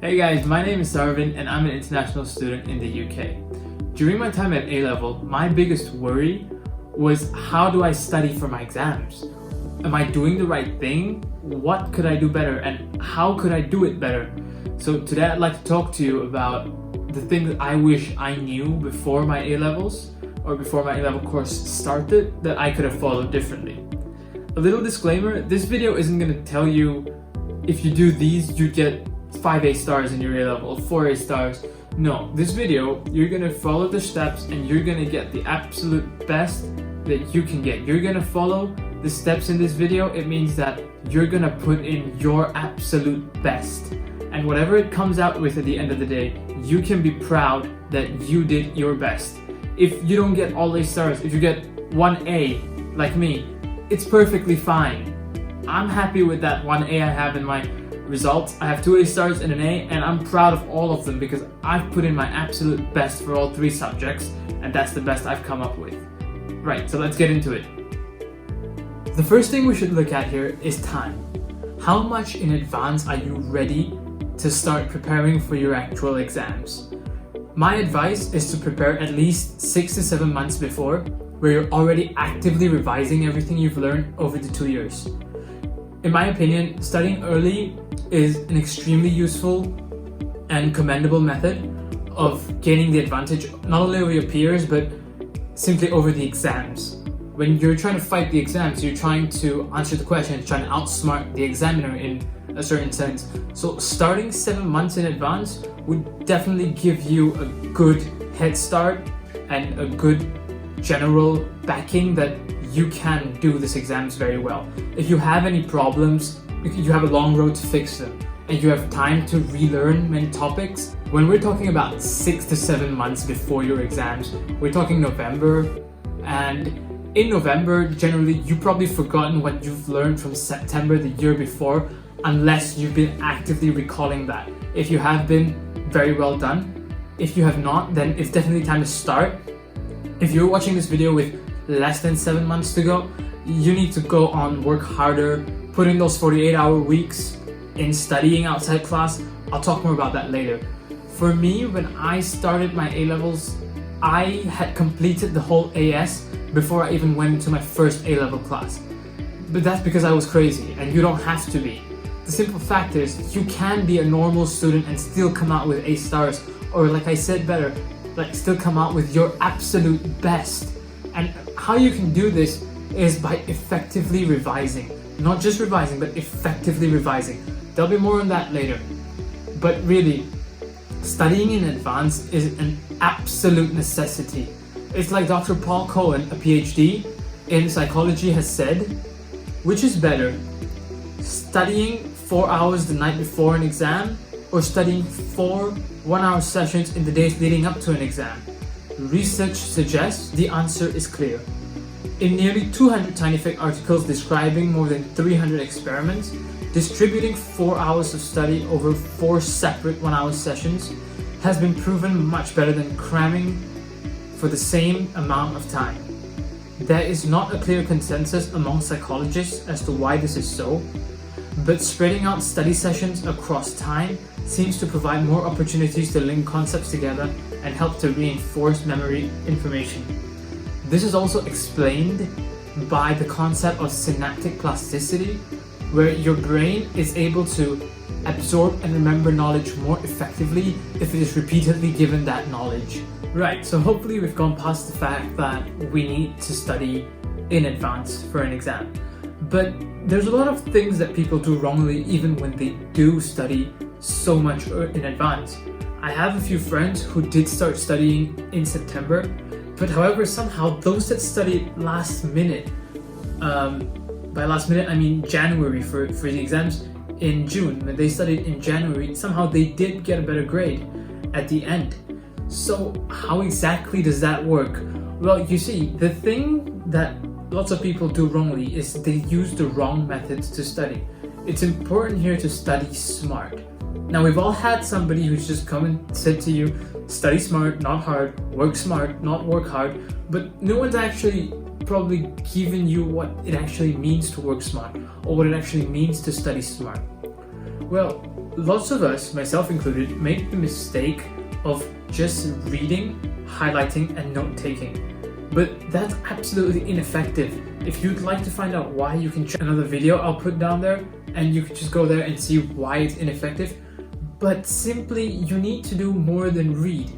Hey guys, my name is Sarvin and I'm an international student in the UK. During my time at A-level, my biggest worry was how do I study for my exams? Am I doing the right thing? What could I do better and how could I do it better? So today I'd like to talk to you about the things I wish I knew before my A-levels or before my A-level course started that I could have followed differently. A little disclaimer, this video isn't going to tell you if you do these you get 5 A stars in your A-level or 4 A stars. No, this video you're going to follow the steps and you're going to get the absolute best that you can get. You're going to follow the steps in this video. It means that you're going to put in your absolute best. And whatever it comes out with at the end of the day, you can be proud that you did your best. If you don't get all A stars, if you get 1A like me, it's perfectly fine. I'm happy with that 1A I have in my results. I have 2 A stars and an A, and I'm proud of all of them because I've put in my absolute best for all 3 subjects, and that's the best I've come up with. Right, so let's get into it. The first thing we should look at here is time. How much in advance are you ready to start preparing for your actual exams? My advice is to prepare at least 6 to 7 months before, where you're already actively revising everything you've learned over the 2 years. In my opinion, studying early is an extremely useful and commendable method of gaining the advantage not only over your peers but simply over the exams. When you're trying to fight the exams, you're trying to answer the questions, trying to outsmart the examiner in a certain sense. So starting 7 months in advance would definitely give you a good head start and a good general backing that you can do this exams very well. If you have any problems, you have a long road to fix them and you have time to relearn many topics. When we're talking about 6 to 7 months before your exams, we're talking November, and in November generally you've probably forgotten what you've learned from September the year before unless you've been actively recalling that. If you have been, very well done. If you have not, then it's definitely time to start. If you're watching this video with less than 7 months to go, you need to go on, work harder, put in those 48-hour weeks in studying outside class. I'll talk more about that later. For me, when I started my A-levels, I had completed the whole AS before I even went into my first A-level class. But that's because I was crazy, and you don't have to be. The simple fact is, you can be a normal student and still come out with A stars, or like I said better, still come out with your absolute best. And how you can do this is by effectively revising. Not just revising, but effectively revising. There'll be more on that later. But really, studying in advance is an absolute necessity. It's like Dr. Paul Cohen, a PhD in psychology, has said, which is better, studying 4 hours the night before an exam or studying 4 one-hour sessions in the days leading up to an exam? Research suggests the answer is clear. In nearly 200 scientific articles describing more than 300 experiments, distributing 4 hours of study over 4 separate 1-hour sessions has been proven much better than cramming for the same amount of time. There is not a clear consensus among psychologists as to why this is so, but spreading out study sessions across time seems to provide more opportunities to link concepts together and help to reinforce memory information. This is also explained by the concept of synaptic plasticity, where your brain is able to absorb and remember knowledge more effectively if it is repeatedly given that knowledge. Right, so hopefully we've gone past the fact that we need to study in advance for an exam. But there's a lot of things that people do wrongly even when they do study so much in advance. I have a few friends who did start studying in September, but however somehow those that studied last minute, by last minute I mean January for the exams in June, when they studied in January, somehow they did get a better grade at the end. So how exactly does that work? Well, you see, the thing that lots of people do wrongly is they use the wrong methods to study. It's important here to study smart. Now, we've all had somebody who's just come and said to you, study smart, not hard, work smart, not work hard, but no one's actually probably given you what it actually means to work smart or what it actually means to study smart. Well, Lots of us, myself included, make the mistake of just reading, highlighting, and note-taking. But that's absolutely ineffective. If you'd like to find out why, you can check another video I'll put down there, and you can just go there and see why it's ineffective. But simply, you need to do more than read.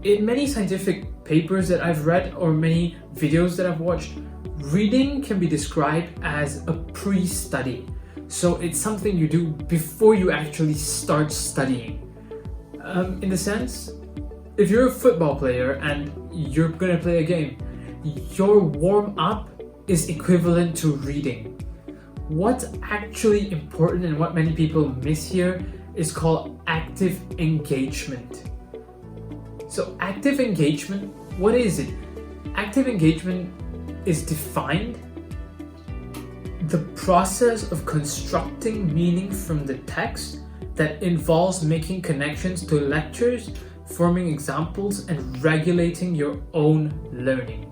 In many scientific papers that I've read or many videos that I've watched, reading can be described as a pre-study. So it's something you do before you actually start studying. In the sense, if you're a football player and you're gonna play a game, your warm-up is equivalent to reading. What's actually important and what many people miss here is called active engagement. So active engagement, what is it? Active engagement is defined the process of constructing meaning from the text that involves making connections to lectures, forming examples, and regulating your own learning.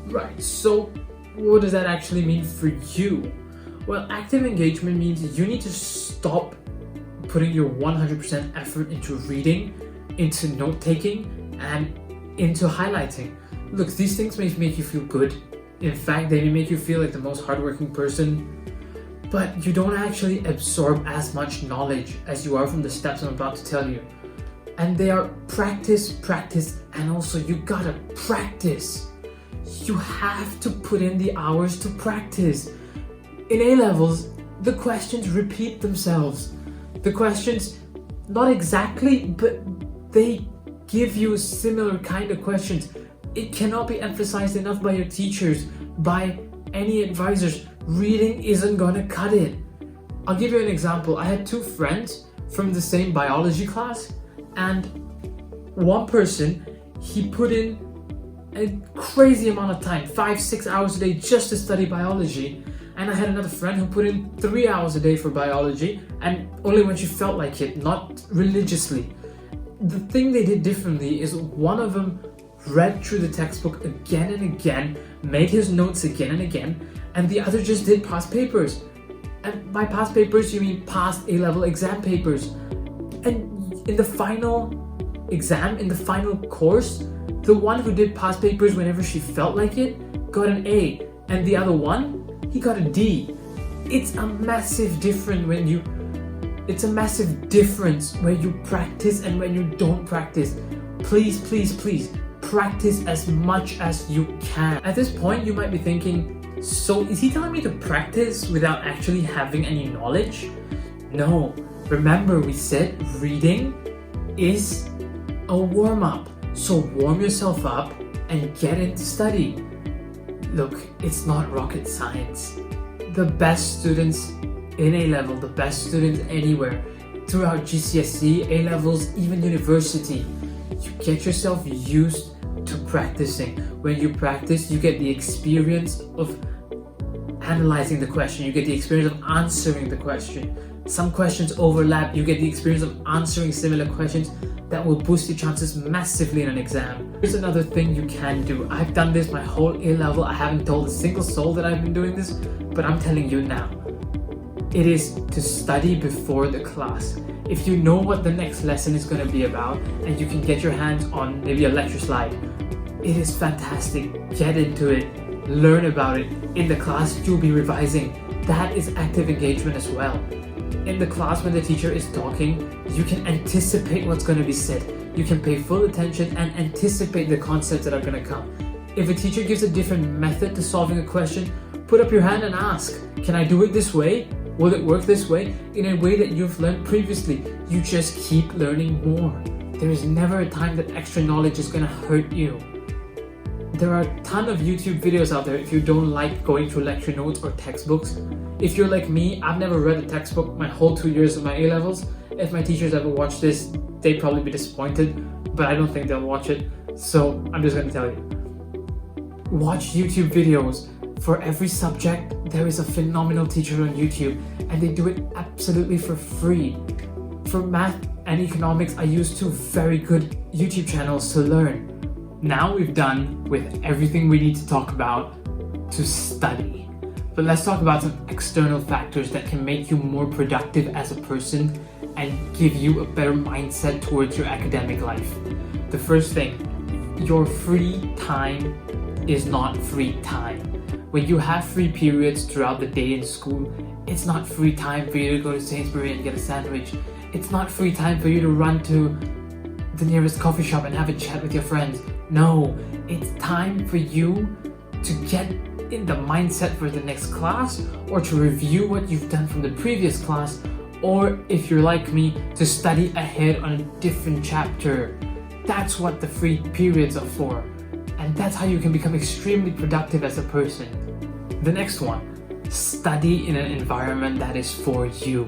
Right, so what does that actually mean for you? Well, active engagement means you need to stop putting your 100% effort into reading, into note-taking, and into highlighting. Look, these things may make you feel good. In fact, they may make you feel like the most hardworking person, but you don't actually absorb as much knowledge as you are from the steps I'm about to tell you. And they are practice, and also you gotta practice. You have to put in the hours to practice. In A-levels, the questions repeat themselves. The questions, not exactly, but they give you similar kind of questions. It cannot be emphasized enough by your teachers, by any advisors. Reading isn't gonna cut it. I'll give you an example. I had two friends from the same biology class, and one person, he put in a crazy amount of time, 5-6 hours a day just to study biology. And I had another friend who put in 3 hours a day for biology, and only when she felt like it, not religiously. The thing they did differently is one of them read through the textbook again and again, made his notes again and again, and the other just did past papers. And by past papers, you mean past A-level exam papers. And in the final exam, in the final course, the one who did past papers whenever she felt like it got an A, and the other one, he got a D. It's a massive difference where you practice and when you don't practice. Please, practice as much as you can. At this point, you might be thinking, so is he telling me to practice without actually having any knowledge? No. Remember, we said reading is a warm-up. So warm yourself up and get into study. Look, it's not rocket science. The best students in A-level, the best students anywhere, throughout GCSE, A-levels, even university, you get yourself used to practicing. When you practice, you get the experience of analyzing the question, you get the experience of answering the question. Some questions overlap, you get the experience of answering similar questions. That will boost your chances massively in an exam. Here's another thing you can do. I've done this my whole A-level. I haven't told a single soul that I've been doing this, but I'm telling you now. It is to study before the class. If you know what the next lesson is going to be about and you can get your hands on maybe a lecture slide, it is fantastic. Get into it. Learn about it. In the class, you'll be revising. That is active engagement as well. In the class, when the teacher is talking, you can anticipate what's going to be said. You can pay full attention and anticipate the concepts that are going to come. If a teacher gives a different method to solving a question, put up your hand and ask, can I do it this way? Will it work this way? In a way that you've learned previously. You just keep learning more. There is never a time that extra knowledge is going to hurt you. There are a ton of YouTube videos out there if you don't like going through lecture notes or textbooks. If you're like me, I've never read a textbook my whole 2 years of my A-levels. If my teachers ever watch this, they'd probably be disappointed, but I don't think they'll watch it, so I'm just gonna tell you. Watch YouTube videos. For every subject, there is a phenomenal teacher on YouTube, and they do it absolutely for free. For math and economics, I use 2 very good YouTube channels to learn. Now we've done with everything we need to talk about to study. But let's talk about some external factors that can make you more productive as a person and give you a better mindset towards your academic life. The first thing, your free time is not free time. When you have free periods throughout the day in school, it's not free time for you to go to Sainsbury and get a sandwich. It's not free time for you to run to the nearest coffee shop and have a chat with your friends. No, it's time for you to get in the mindset for the next class, or to review what you've done from the previous class, or if you're like me, to study ahead on a different chapter. That's what the free periods are for, and that's how you can become extremely productive as a person. The next one, study in an environment that is for you.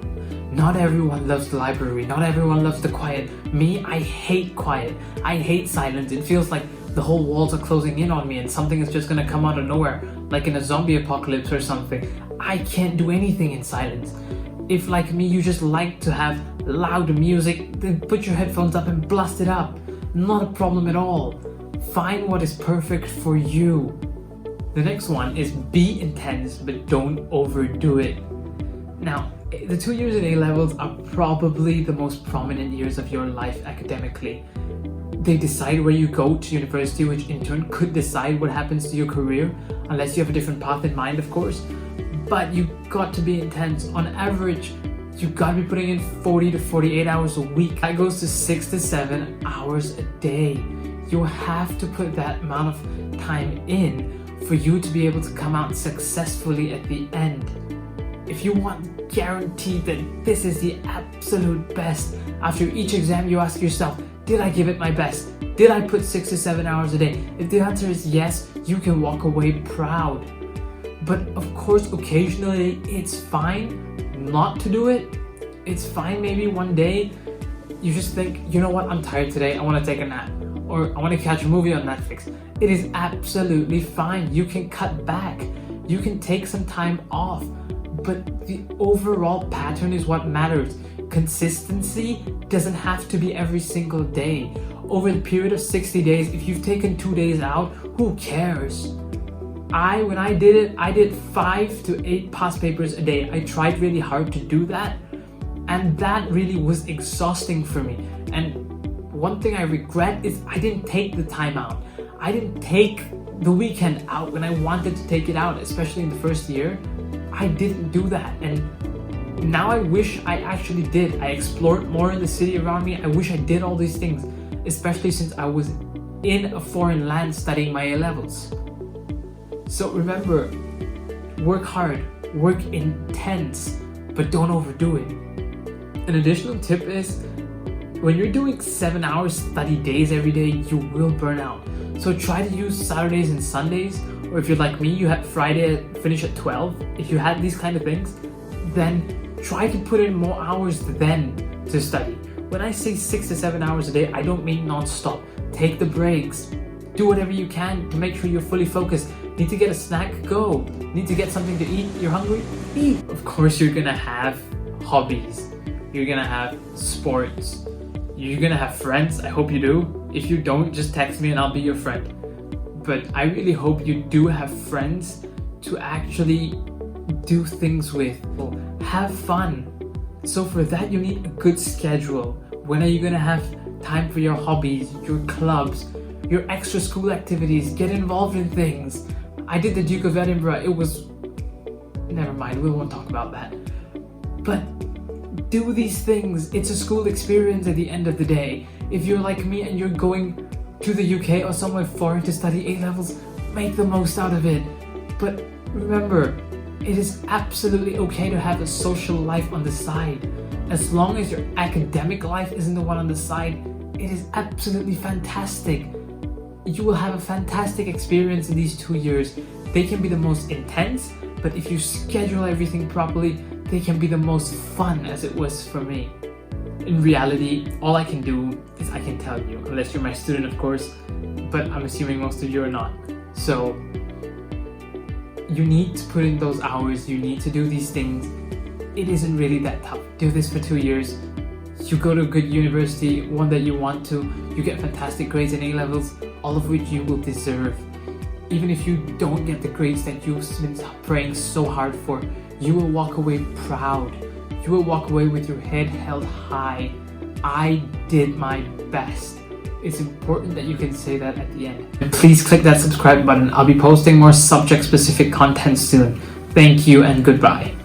Not everyone loves the library, not everyone loves the quiet. Me, I hate quiet. I hate silence. It feels like the whole walls are closing in on me and something is just gonna come out of nowhere, like in a zombie apocalypse or something. I can't do anything in silence. If, like me, you just like to have loud music, then put your headphones up and blast it up. Not a problem at all. Find what is perfect for you. The next one is be intense, but don't overdo it. Now, the 2 years at A-levels are probably the most prominent years of your life academically. They decide where you go to university, which in turn could decide what happens to your career, unless you have a different path in mind, of course. But you got to be intense. On average, you got to be putting in 40 to 48 hours a week. That goes to 6 to 7 hours a day. You have to put that amount of time in for you to be able to come out successfully at the end. If you want guaranteed that this is the absolute best, after each exam you ask yourself, did I give it my best? Did I put 6 to 7 hours a day? If the answer is yes, you can walk away proud. But of course, occasionally it's fine not to do it. It's fine maybe one day you just think, you know what, I'm tired today, I want to take a nap. Or I want to catch a movie on Netflix. It is absolutely fine. You can cut back. You can take some time off. But the overall pattern is what matters. Consistency doesn't have to be every single day. Over the period of 60 days, if you've taken 2 days out, who cares? When I did it, I did 5 to 8 past papers a day. I tried really hard to do that, and that really was exhausting for me. And one thing I regret is I didn't take the time out. I didn't take the weekend out when I wanted to take it out, especially in the first year. I didn't do that, and now I wish I actually did. I explored more in the city around me. I wish I did all these things, especially since I was in a foreign land studying my A-levels. So remember, work hard, work intense, but don't overdo it. An additional tip is, when you're doing 7 hours study days every day, you will burn out. So try to use Saturdays and Sundays, or if you're like me, you had Friday finish at 12. If you had these kind of things, then try to put in more hours then to study. When I say 6 to 7 hours a day, I don't mean non-stop. Take the breaks. Do whatever you can to make sure you're fully focused. Need to get a snack? Go. Need to get something to eat? You're hungry? Eat. Of course, you're gonna have hobbies. You're gonna have sports. You're gonna have friends. I hope you do. If you don't, just text me and I'll be your friend. But I really hope you do have friends to actually do things with. Have fun. So for that, you need a good schedule. When are you gonna have time for your hobbies, your clubs, your extra school activities? Get involved in things. I did the Duke of Edinburgh. It was... Never mind, we won't talk about that. But do these things. It's a school experience at the end of the day. If you're like me and you're going to the UK or somewhere foreign to study A-levels, make the most out of it. But remember, it is absolutely okay to have a social life on the side. As long as your academic life isn't the one on the side, it is absolutely fantastic. You will have a fantastic experience in these 2 years. They can be the most intense, but if you schedule everything properly, they can be the most fun, as it was for me. In reality, all I can do is I can tell you, unless you're my student, of course, but I'm assuming most of you are not. So you need to put in those hours, you need to do these things. It isn't really that tough. Do this for 2 years. You go to a good university, one that you want to, you get fantastic grades in A-levels, all of which you will deserve. even if you don't get the grades that you've been praying so hard for, you will walk away proud. You will walk away with your head held high. I did my best. It's important that you can say that at the end. And please click that subscribe button. I'll be posting more subject-specific content soon. Thank you and goodbye.